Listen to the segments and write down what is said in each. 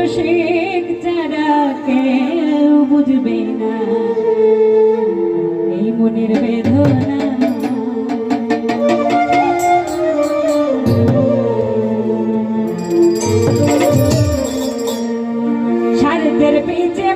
রসিক যারা কেউ বুঝবে না এই মনের বেদনা। স্বার্থের পিছে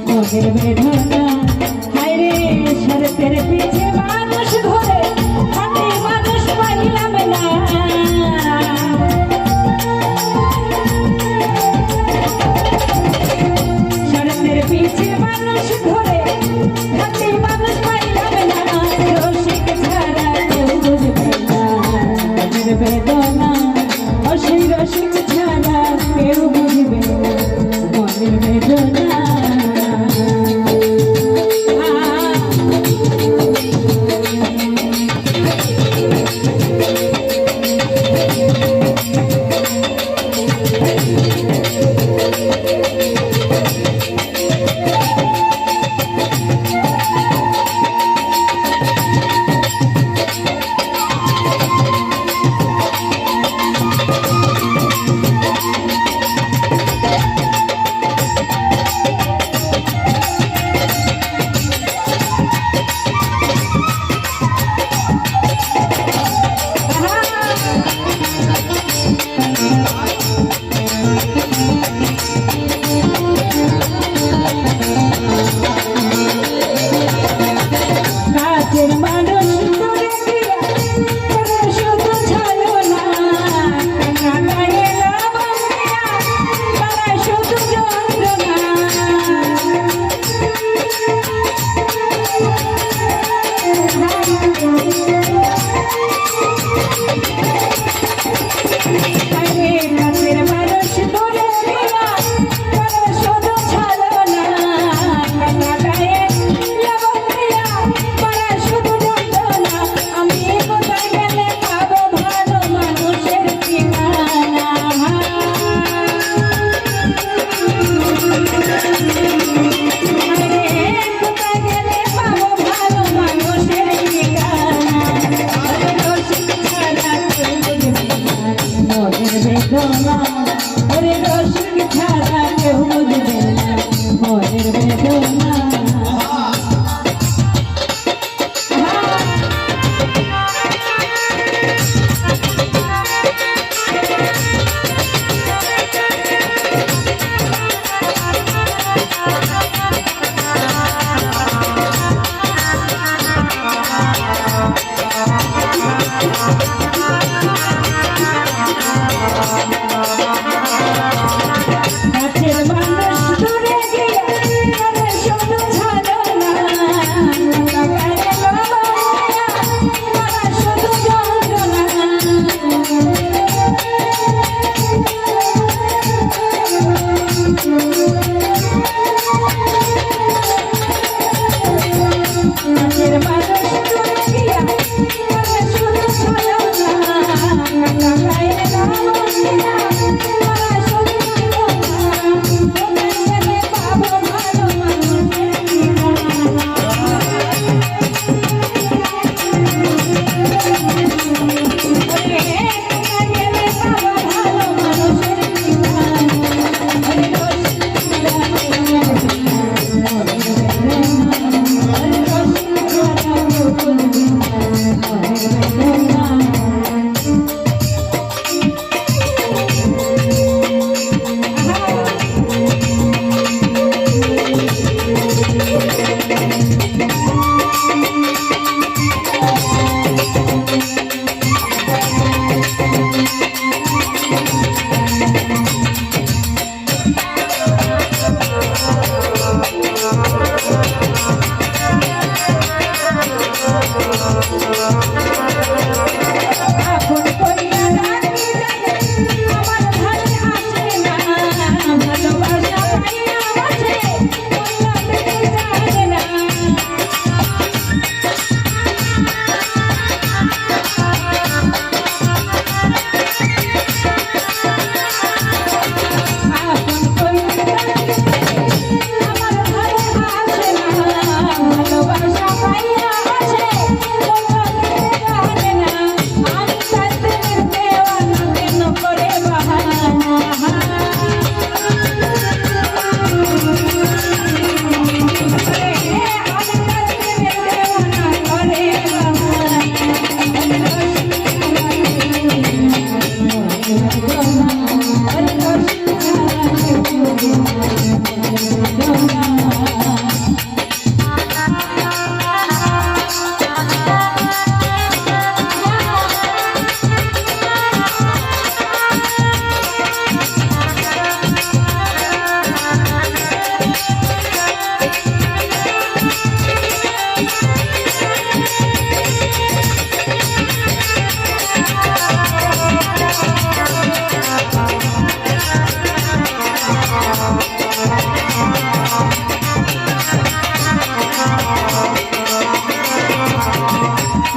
মনের বেদনা। হায়রে স্বার্থের পিছে মানুষ ঘরে খাঁটি মানুষ পাইলাম না। স্বার্থের পিছে মানুষ ঘরে খাঁটি মানুষ পাইলাম না। রসিক ছাড়া কেউ বুঝবে না মনের বেদনা। সেই রসিক ছাড়া কেউ বুঝবে না মনের বেদনা।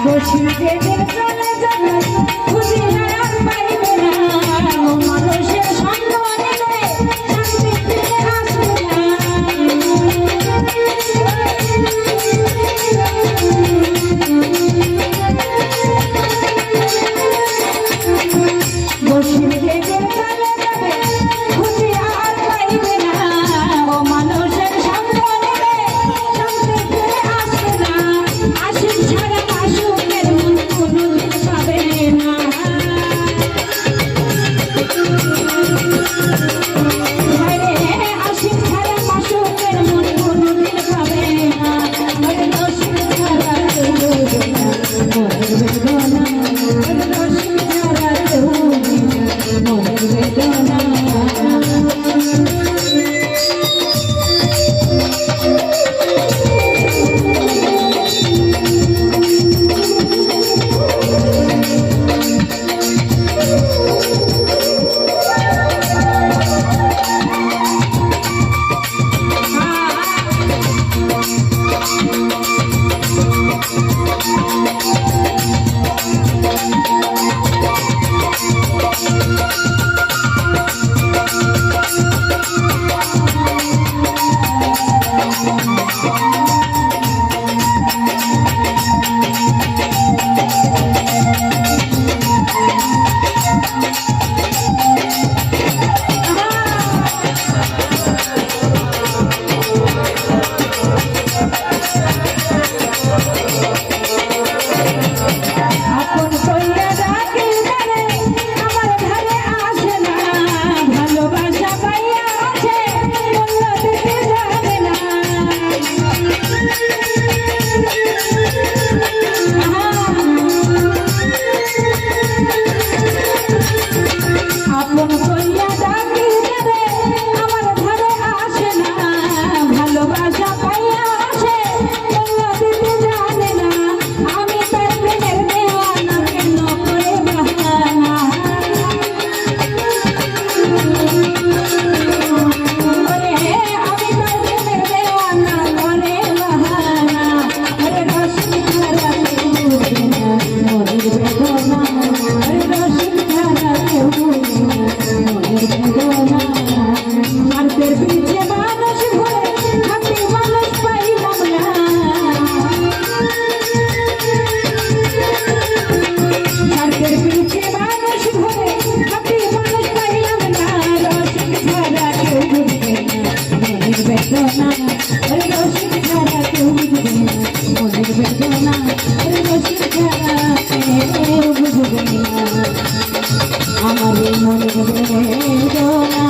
বসি যেদিন চলে যাবে খুঁজি আর পাইবে না মানুষের সঙ্গ নিলে শান্তি ফিরে আসবে না বসি যেদিন চলে যাবে খুঁজি আর পাইবে না মানুষের সঙ্গ নিলে শান্তি ফিরে আসবে না আশিক ছাড়া আশুকের মন কোনোদিন পাবে না আশিক ছাড়া আশুকের মন কোনোদিন পাবে না রসিক ছাড়া কেউ বুঝবে না মনের বেদনা রসিক ছাড়া কেউ বুঝবে না মনের বেদনা আপন কইয়া ডাকি জানে আমার ধারে আসে না ভালোবাসা পাইয়া আছে মূল্য দিতে জানে না আপন কইয়া ডাকি জানে আমার ধারে আসে না ভালোবাসা পাইয়া আছে মূল্য দিতে জানে না আমি তার প্রেমের দেওয়ানা কেন করে বাহানা ওরে আমি তার প্রেমের দেওয়ানা করে বাহানা আরে রসিক ছাড়া কেউ বুঝবে না মনের বেদনা আরে রসিক ছাড়া কেউ বুঝবে না মনের বেদনা স্বার্থের পিছে মানুষ ঘুরে খাঁটি মানুষ পাইলাম না স্বার্থের পিছে মানুষ ঘুরে খাঁটি মানুষ পাইলাম না রসিক ছাড়া কেউ বুঝবে না মনের বেদনা আরে রসিক ছাড়া কেউ বুঝবে না মনের বেদনা আরে রসিক ছাড়া কেউ বুঝবে না আমার এই মনের বেদনা